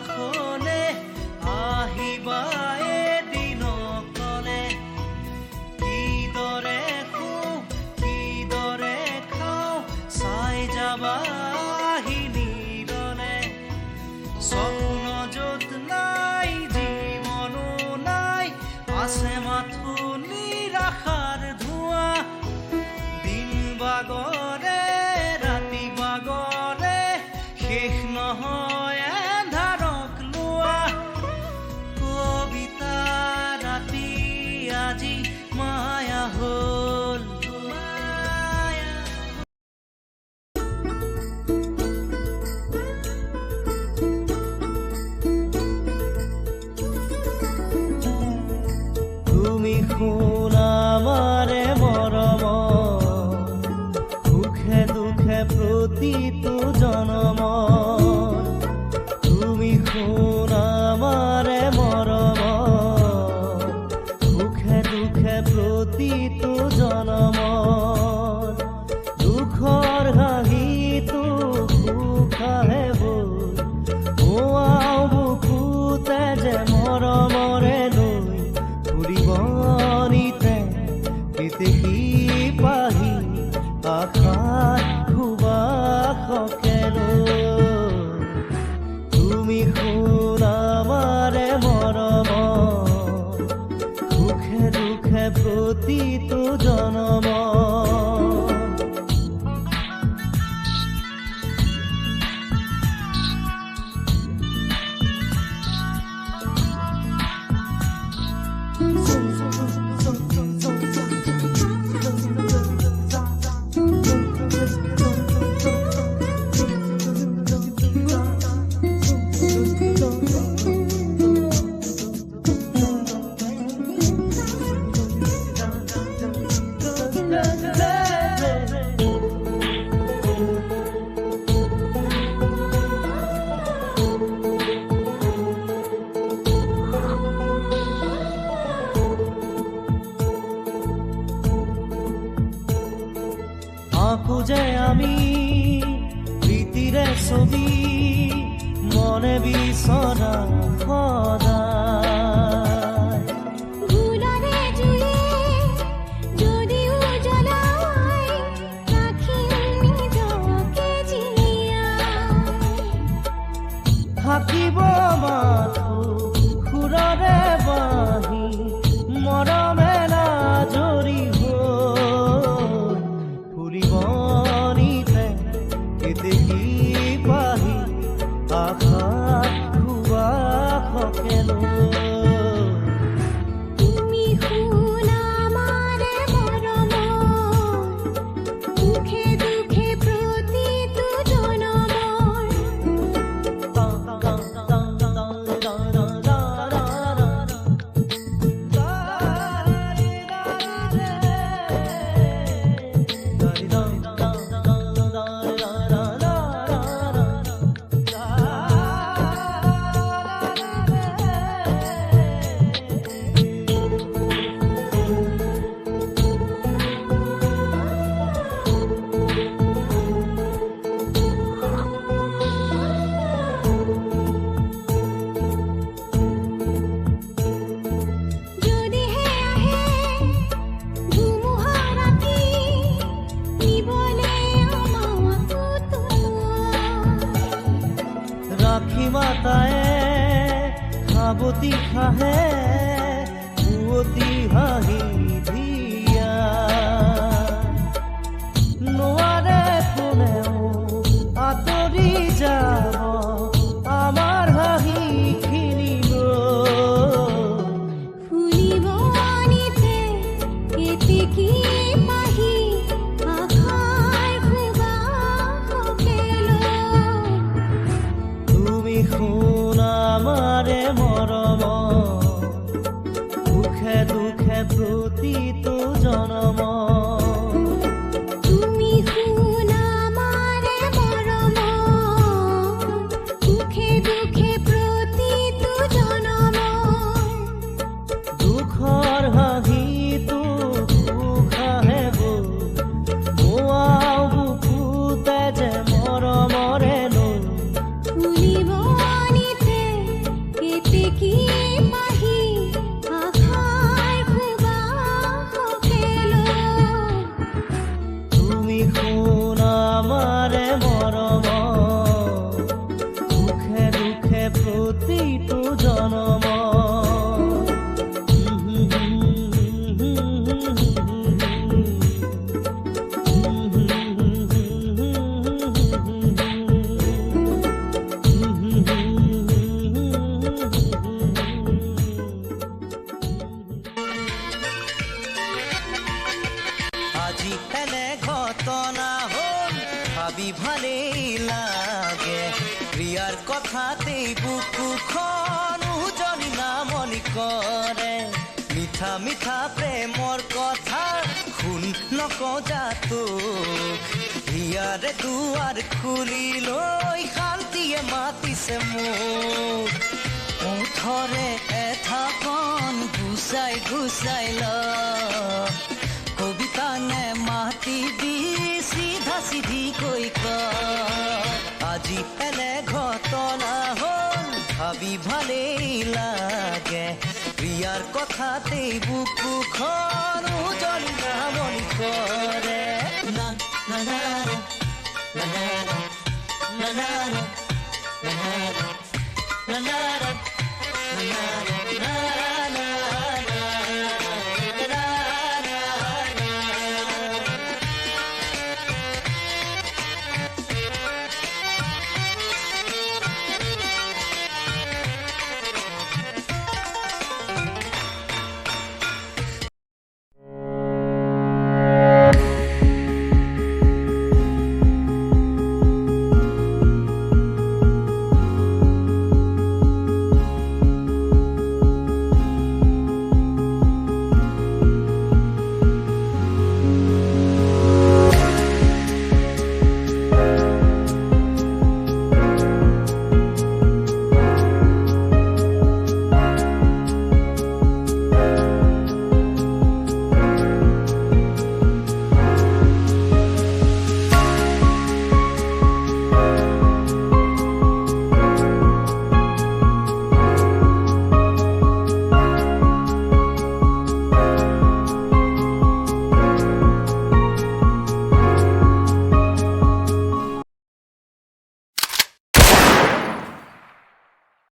কাষলে আহিবা এদিনকলে কিদৰে শুওঁ কিদৰে খাওঁ চাই যাবা নীৰলে স্বপ্ন য'ত নাই জীৱনো নাই আছে মাথো নিৰাশাৰ ধোঁৱা দিন বাগৰে ৰাতি বাগৰে শেষ নহয় এন্ধাৰক লোৱা কবিতা ৰাতি আজি মায়া হ'ল তুমি শুন আমাৰে মৰম সুখে দুখে প্ৰতিটো জনম তুমি শুন আমাৰে মৰম সুখে দুখে প্ৰতিটো জনম দুখৰ হাঁহিটো সুখাহে বল মোৱাও বুকুতে যে মৰমৰে লৈ ফুৰিবনিতে কেতেকী পাহি আশাত সুবাসকে তুমি শুন আমাৰে মৰম সুখে দুখে প্ৰতিটো জনম আঁকো যে আমি প্ৰীতিৰে ছবি মনে বিচৰা সদায় ফুলৰে জুয়ে যদিও জ্বলাই ৰাখিম নিজকে জীয়াই থাকিব মাথো সুৰৰে বাঁহী মৰমে নাজৰি ফুৰিবনিতে কেতেকী পাহি আশাত সুবাসকে তুমি শুন আমাৰে মৰম সুখে দুখে প্ৰতিটো জনমৰ ৰাখি মাতায়ে খাবতি খাহে পুৱতি হাঁহি ধিয়া নোৱাৰে কোনেও আঁতৰি যাব আমাৰ হাঁহিখিনি ফুলিবনিতে কেতেকী পাহি আশাৰ সুবাসকে তুমি শুন আমাৰে মৰম সুখে দুখে প্ৰতিটো জনম তুমি শুন আমাৰে মৰম সুখে দুখে প্ৰতিটো জনম দুখৰ হাঁহিটো সুখাহে বল মোৱাও বুকুতে যে মৰমৰে লৈ ফুলিবনি প্ৰতিটো জনম আজি এনে ঘটনা হ'ল ভাবি ভালেই লাগে প্ৰিয়াৰ কথাতেই বুকুখন উজনি নামনি কৰে মিঠা মিঠা প্ৰেমৰ কথা শুন নকজা তোক হিয়াৰে দুৱাৰ খুলি লৈ শান্তিয়ে মাতিছে মোক ওঠৰে এঠাখন গুচাই গুচাই ল কবিতা নে মাতিবি চিধা চিধি কৈ ক আজি এনে ঘটনা হ'ল ভাবি ভালেই লাগে প্ৰিয়াৰ কথাতেই বুকুখন উজনি নামনি কৰে না না না না না না না না না